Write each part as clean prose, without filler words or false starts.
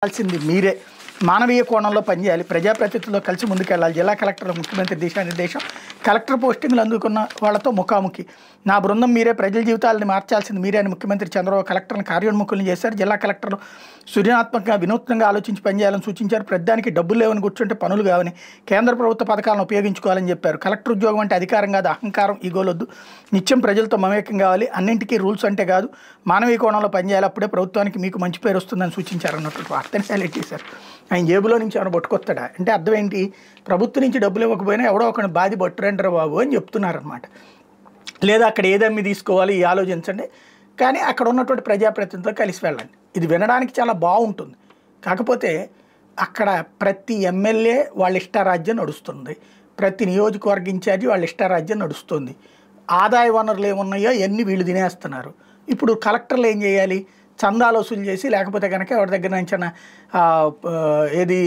చేయాల్సింది మీరే మానవీయ కోణంలో పనిచేయాలి. ప్రజాప్రతినిధులతో కలిసి ముందుకెళ్ళాలి. జిల్లా కలెక్టర్ల ముఖ్యమంత్రి దిశానిర్దేశం, కలెక్టర్ పోస్టింగ్లు అందుకున్న వాళ్ళతో ముఖాముఖి. నా బృందం మీరే, ప్రజల జీవితాలని మార్చాల్సింది మీరే అని ముఖ్యమంత్రి చంద్రబాబు కలెక్టర్లను కార్యోన్ముఖులను చేశారు. జిల్లా కలెక్టర్లు సృజనాత్మకంగా వినూత్నంగా ఆలోచించి పనిచేయాలని సూచించారు. ప్రతిదానికి డబ్బులు లేవని కూర్చుంటే పనులు కావని, కేంద్ర ప్రభుత్వ పథకాలను ఉపయోగించుకోవాలని చెప్పారు. కలెక్టర్ ఉద్యోగం అంటే అధికారం కాదు, అహంకారం, ఈగోలొద్దు. నిత్యం ప్రజలతో మమేకం కావాలి. అన్నింటికీ రూల్స్ అంటే కాదు, మానవీయ కోణంలో పనిచేయాలి. అప్పుడే ప్రభుత్వానికి మీకు మంచి పేరు వస్తుందని సూచించారు అన్నట్టు వార్తని హైలైట్ చేశారు. ఆయన జేబులో నుంచి ఏమైనా పట్టుకొస్తాడా అంటే అర్థం ఏంటి? ప్రభుత్వం నుంచి డబ్బులు ఇవ్వకపోయినా ఎవడో ఒకరిని బాధి పట్టురంటారు బాబు అని చెప్తున్నారనమాట. లేదా అక్కడ ఏదమ్మి తీసుకోవాలి ఈ ఆలోచించండి, కానీ అక్కడ ఉన్నటువంటి ప్రజాప్రతినిధులతో కలిసి వెళ్ళండి. ఇది వినడానికి చాలా బాగుంటుంది. కాకపోతే అక్కడ ప్రతి ఎమ్మెల్యే వాళ్ళ ఇష్టారాజ్యం నడుస్తుంది, ప్రతి నియోజకవర్గ ఇన్ఛార్జి వాళ్ళ ఇష్టారాజ్యం నడుస్తుంది. ఆదాయ వనరులు ఏమున్నాయో ఎన్ని వీళ్ళు తినేస్తున్నారు. ఇప్పుడు కలెక్టర్లు ఏం చేయాలి? చందాలు వసూలు చేసి, లేకపోతే కనుక ఎవరి దగ్గర నుంచి ఏది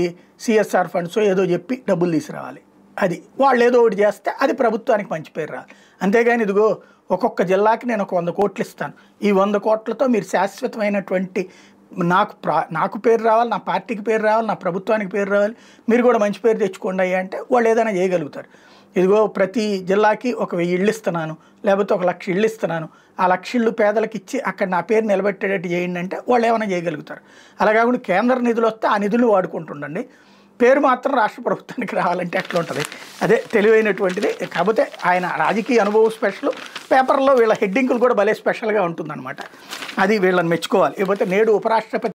సిఎస్ఆర్ ఫండ్స్ ఏదో చెప్పి డబ్బులు తీసుకురావాలి. అది వాళ్ళు ఏదో ఒకటి చేస్తే అది ప్రభుత్వానికి మంచి పేరు రావాలి. అంతేగాని ఇదిగో ఒక్కొక్క జిల్లాకి నేను ఒక 100 కోట్లు ఇస్తాను, ఈ 100 కోట్లతో మీరు శాశ్వతమైనటువంటి నాకు పేరు రావాలి, నా పార్టీకి పేరు రావాలి, నా ప్రభుత్వానికి పేరు రావాలి, మీరు కూడా మంచి పేరు తెచ్చుకోండి అయ్యా అంటే వాళ్ళు ఏదైనా చేయగలుగుతారు. ఇదిగో ప్రతి జిల్లాకి ఒక 1000 ఇళ్ళు ఇస్తున్నాను, లేకపోతే 1,00,000 ఇళ్ళు ఇస్తున్నాను, ఆ 1,00,000 ఇళ్ళు పేదలకు ఇచ్చి అక్కడ నా పేరు నిలబెట్టేటట్టు చేయండి అంటే వాళ్ళు ఏమైనా చేయగలుగుతారు. అలా కాకుండా కేంద్ర నిధులు వస్తే ఆ నిధులు వాడుకుంటుండండి, పేరు మాత్రం రాష్ట్ర ప్రభుత్వానికి రావాలంటే ఎట్లా ఉంటుంది? అదే తెలివైనటువంటిది. కాకపోతే ఆయన రాజకీయ అనుభవం స్పెషల్, పేపర్లో వీళ్ళ హెడ్డింగులు కూడా భలే స్పెషల్గా ఉంటుందన్నమాట. అది వీళ్ళని మెచ్చుకోవాలి. ఇకపోతే నేడు ఉపరాష్ట్రపతి